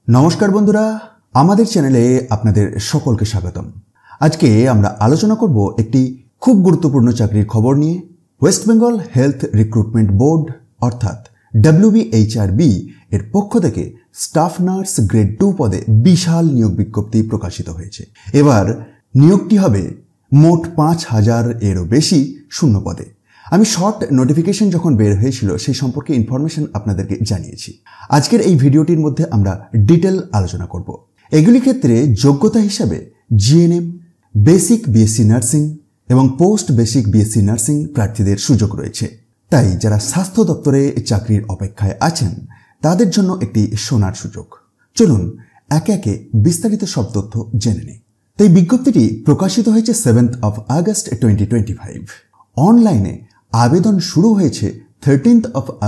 নমস্কার বন্ধুরা, আমাদের চ্যানেলে আপনাদের সকলকে স্বাগতম। আজকে আমরা আলোচনা করব একটি খুব গুরুত্বপূর্ণ চাকরির খবর নিয়ে। West Bengal health recruitment board অর্থাৎ WBHRB এর পক্ষ থেকে স্টাফ নার্স গ্রেড 2 পদে বিশাল নিয়োগ বিজ্ঞপ্তি প্রকাশিত হয়েছে। এবার নিয়োগটি হবে মোট 5000 এরও বেশি শূন্য পদে। আমি শর্ট নোটিফিকেশন যখন বের হয়েছিল সেই সম্পর্কে ইনফরমেশন আপনাদেরকে জানিয়েছি। আজকের এই ভিডিওটির মধ্যে আমরা ডিটেল আলোচনা করব। এগুলি ক্ষেত্রে যোগ্যতা হিসাবে GNM, বেসিক BSc নার্সিং এবং পোস্ট বেসিক BSc নার্সিং প্রার্থীদের সুযোগ রয়েছে। তাই যারা স্বাস্থ্য দপ্তরে চাকরির অপেক্ষায় আছেন তাদের জন্য একটি সোনার সুযোগ। চলুন একে একে বিস্তারিত সব তথ্য জেনে নিই। তাই বিজ্ঞপ্তিটি প্রকাশিত হয়েছে 7 আগস্ট 2025। অনলাইনে আবেদন শুরু হয়েছে 13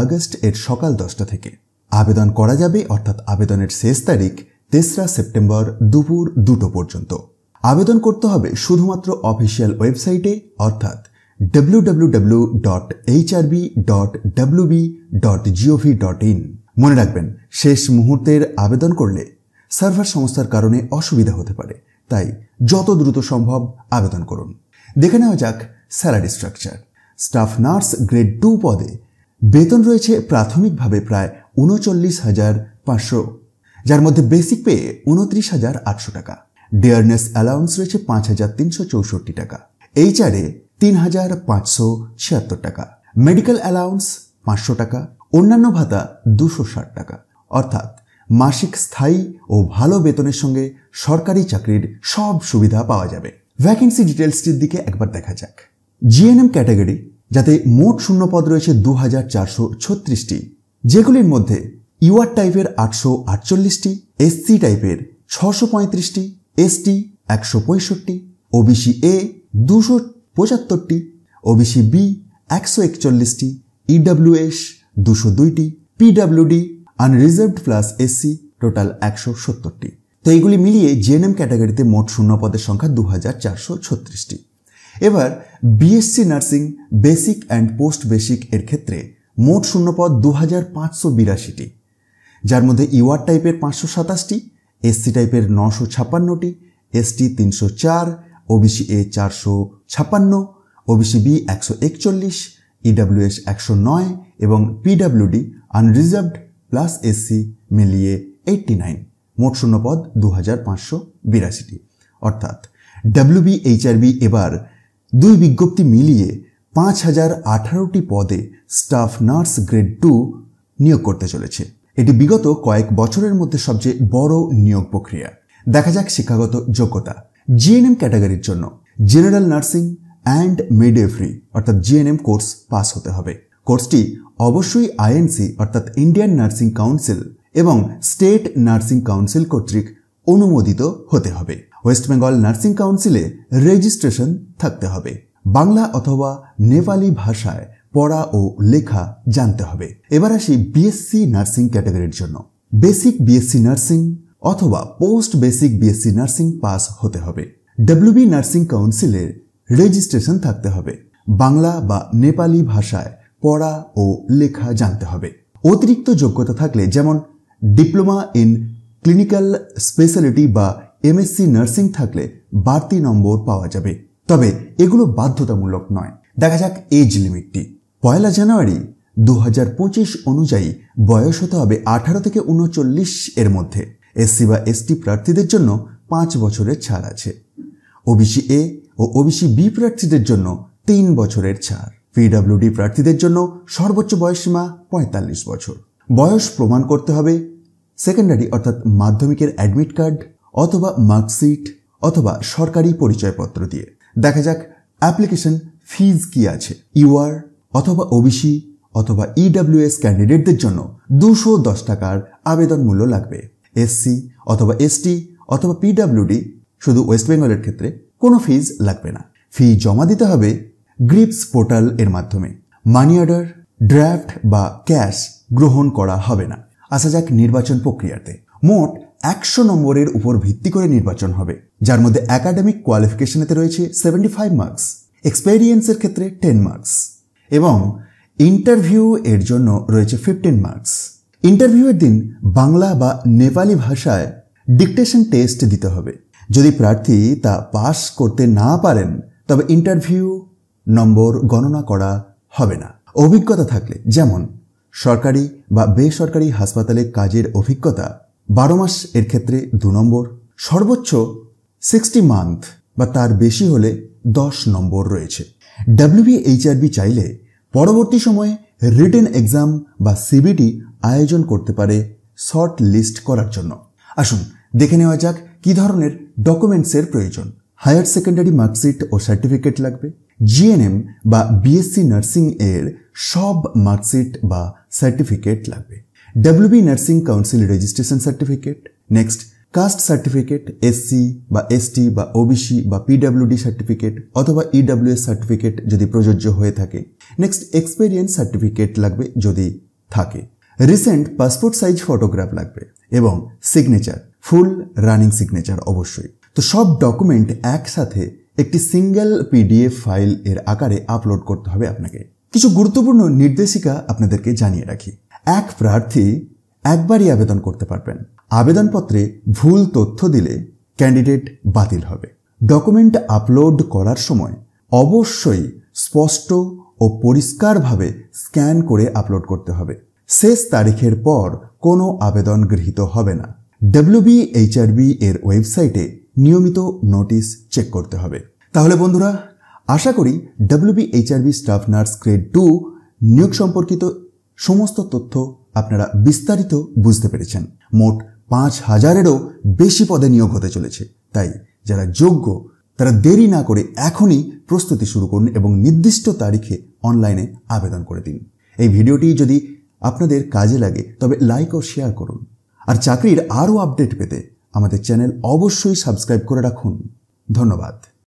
আগস্ট এর সকাল 10টা থেকে। আবেদন করা যাবে অর্থাৎ আবেদনের শেষ তারিখ 3রা সেপ্টেম্বর দুপুর 2টো পর্যন্ত। আবেদন করতে হবে শুধুমাত্র অফিসিয়াল ওয়েবসাইটে অর্থাৎ www.hrb.wb.gov.in। মনে রাখবেন, শেষ মুহূর্তের আবেদন করলে সার্ভার সমস্যার কারণে অসুবিধা হতে পারে, তাই যত দ্রুত সম্ভব আবেদন করুন। দেখে নেওয়া যাক salary structure. Staff nurse grade 2 পদে বেতন রয়েছে প্রাথমিকভাবে প্রায় 39,500, যার মধ্যে বেসিক পে 29,800 টাকা। ডিয়ারনেস অ্যালাউন্স রয়েছে 5,364 টাকা। HR-এ 3,576 টাকা। মেডিকেল অ্যালাউন্স 500 টাকা। অন্যান্য ভাতা 260 টাকা। অর্থাৎ মাসিক স্থায়ী ও ভালো বেতনের সঙ্গে সরকারি চাকরির সব সুবিধা পাওয়া যাবে। ভ্যাকেন্সি ডিটেলসটির দিকে একবার দেখা যাক। GNM ক্যাটাগরি, যাতে মোট শূন্য পদ রয়েছে 2,436টি, যেগুলির মধ্যে UR টাইপের 848টি, SC টাইপের 635টি, ST 165, OBC A 275টি, OBC B 141টি, EWS 202টি, PWD unreserved plus SC total 170টি। তো এইগুলি মিলিয়ে GNM ক্যাটাগরিতে মোট শূন্য পদের সংখ্যা 2,436টি। এবার BSc nursing basic and post basic এর ক্ষেত্রে মোট শূন্যপদ 2,582টি, যার মধ্যে UR টাইপের 527টি, SC টাইপের 956টি, ST 304, OBC A 456, OBC B 141, EWS 109 এবং PWD আনরিজার্ভড প্লাস SC মিলিয়ে 89। মোট শূন্যপদ 2,582টি। অর্থাৎ WBHRB এবার দুই বিজ্ঞপ্তি মিলিয়ে 5,018টি পদে স্টাফ নার্স গ্রেড 2 নিয়োগ করতে চলেছে। এটি বিগত কয়েক বছরের মধ্যে সবচেয়ে বড় নিয়োগ প্রক্রিয়া। দেখা যাক শিক্ষাগত যোগ্যতা। GNM ক্যাটাগরির জন্য জেনারেল নার্সিং অ্যান্ড মিডওয়েফারি অর্থাৎ GNM কোর্স পাস হতে হবে। কোর্সটি অবশ্যই INC অর্থাৎ ইন্ডিয়ান নার্সিং কাউন্সিল এবং স্টেট নার্সিং কাউন্সিল কর্তৃক অনুমোদিত হতে হবে। ওয়েস্ট বেঙ্গল নার্সিং কাউন্সিলে রেজিস্ট্রেশন থাকতে হবে। বাংলা অথবা নেপালি ভাষায় পড়া ও লেখা জানতে হবে। এবার আসি BSc নার্সিং ক্যাটাগরির জন্য। বেসিক BSc নার্সিং অথবা post basic BSc nursing pass হতে হবে। WB নার্সিং কাউন্সিলের রেজিস্ট্রেশন থাকতে হবে। বাংলা বা নেপালি ভাষায় পড়া ও লেখা জানতে হবে। অতিরিক্ত যোগ্যতা থাকলে, যেমন ডিপ্লোমা ইন ক্লিনিক্যাল স্পেশালিটি বা MSc নার্সিং থাকলে বাড়তি নম্বর পাওয়া যাবে, তবে এগুলো বাধ্যতামূলক নয়। দেখা যাক এজ লিমিটটি। 1 জানুয়ারি 2025 অনুযায়ী বয়স হতে হবে 18 থেকে 39 এর মধ্যে। SC বা ST প্রার্থীদের জন্য 5 বছরের ছাড় আছে। OBC A O OBC B প্রার্থীদের জন্য 3 বছরের ছাড়। PWD প্রার্থীদের জন্য সর্বোচ্চ বয়সসীমা 45 বছর। বয়স প্রমাণ করতে হবে সেকেন্ডারি অর্থাৎ মাধ্যমিকের অ্যাডমিট কার্ড অথবা মার্কশিট অথবা সরকারি পরিচয়পত্র দিয়ে। দেখা যাক অ্যাপ্লিকেশন ফিজ কি আছে। UR অথবা OBC অথবা EWS ক্যান্ডিডেটদের জন্য 210 টাকার আবেদন মূল্য লাগবে। SC অথবা ST অথবা PWD শুধু ওয়েস্ট বেঙ্গলের ক্ষেত্রে কোনো ফিজ লাগবে না। ফি জমা দিতে হবে গ্রিপস পোর্টাল এর মাধ্যমে। মানি অর্ডার, ড্রাফট বা ক্যাশ গ্রহণ করা হবে না। আসা যাক নির্বাচন প্রক্রিয়াতে। মোট 100 নম্বরের উপর ভিত্তি করে নির্বাচন হবে, যার মধ্যে একাডেমিক কোয়ালিফিকেশনেতে রয়েছে 75 মার্কস, এক্সপেরিয়েন্সের ক্ষেত্রে 10 মার্কস এবং ইন্টারভিউ এর জন্য রয়েছে 15 মার্কস। ইন্টারভিউয়ের দিন বাংলা বা নেপালি ভাষায় ডিকটেশন টেস্ট দিতে হবে। যদি প্রার্থী তা পাস করতে না পারেন তবে ইন্টারভিউ নম্বর গণনা করা হবে না। অভিজ্ঞতা থাকলে, যেমন সরকারি বা বেসরকারি হাসপাতালে কাজের অভিজ্ঞতা 12 মাস এর ক্ষেত্রে 2 নম্বর, সর্বোচ্চ 60 মান্থ বা তার বেশি হলে 10 নম্বর রয়েছে। WBHRB চাইলে পরবর্তী সময়ে রিটেন এক্সাম বা সিবিটি আয়োজন করতে পারে শর্ট লিস্ট করার জন্য। আসুন দেখে নেওয়া যাক কি ধরনের ডকুমেন্টসের প্রয়োজন। হায়ার সেকেন্ডারি মার্কশিট ও সার্টিফিকেট লাগবে। জিএনএম বা বিএসসি নার্সিং এর সব মার্কশিট বা সার্টিফিকেট লাগবে। WB nursing council registration certificate. Next caste certificate, SC বা এসটি বা ওবিসি বা পিডব্লিউডি সার্টিফিকেট অথবা ইডব্লিউএস সার্টিফিকেট যদি প্রযোজ্য হয়ে থাকে। নেক্সট এক্সপেরিয়েন্স সার্টিফিকেট লাগবে যদি থাকে। রিসেন্ট পাসপোর্ট সাইজ ফটোগ্রাফ লাগবে এবং সিগনেচার, ফুল রানিং সিগনেচার অবশ্যই। তো সব ডকুমেন্ট একসাথে একটি সিঙ্গেল পিডিএফ ফাইল এর আকারে আপলোড করতে হবে আপনাকে। কিছু গুরুত্বপূর্ণ নির্দেশিকা আপনাদেরকে জানিয়ে রাখি। এক প্রার্থী একবারই আবেদন করতে পারবেন। আবেদনপত্রে ভুল তথ্য দিলে ক্যান্ডিডেট বাতিল হবে। ডকুমেন্ট আপলোড করার সময় অবশ্যই স্পষ্ট ও পরিষ্কারভাবে স্ক্যান করে আপলোড করতে হবে। শেষ তারিখের পর কোনো আবেদন গৃহীত হবে না। WBHRB এর ওয়েবসাইটে নিয়মিত নোটিশ চেক করতে হবে। তাহলে বন্ধুরা, আশা করি WBHRB স্টাফ নার্স গ্রেড 2 নিয়োগ সম্পর্কিত সমস্ত তথ্য আপনারা বিস্তারিত বুঝতে পেরেছেন। মোট 5000-এরও বেশি পদে নিয়োগ হতে চলেছে। তাই যারা যোগ্য তারা দেরি না করে এখনই প্রস্তুতি শুরু করুন এবং নির্দিষ্ট তারিখে অনলাইনে আবেদন করে দিন। এই ভিডিওটি যদি আপনাদের কাজে লাগে তবে লাইক ও শেয়ার করুন। আর চাকরির আরও আপডেট পেতে আমাদের চ্যানেল অবশ্যই সাবস্ক্রাইব করে রাখুন। ধন্যবাদ।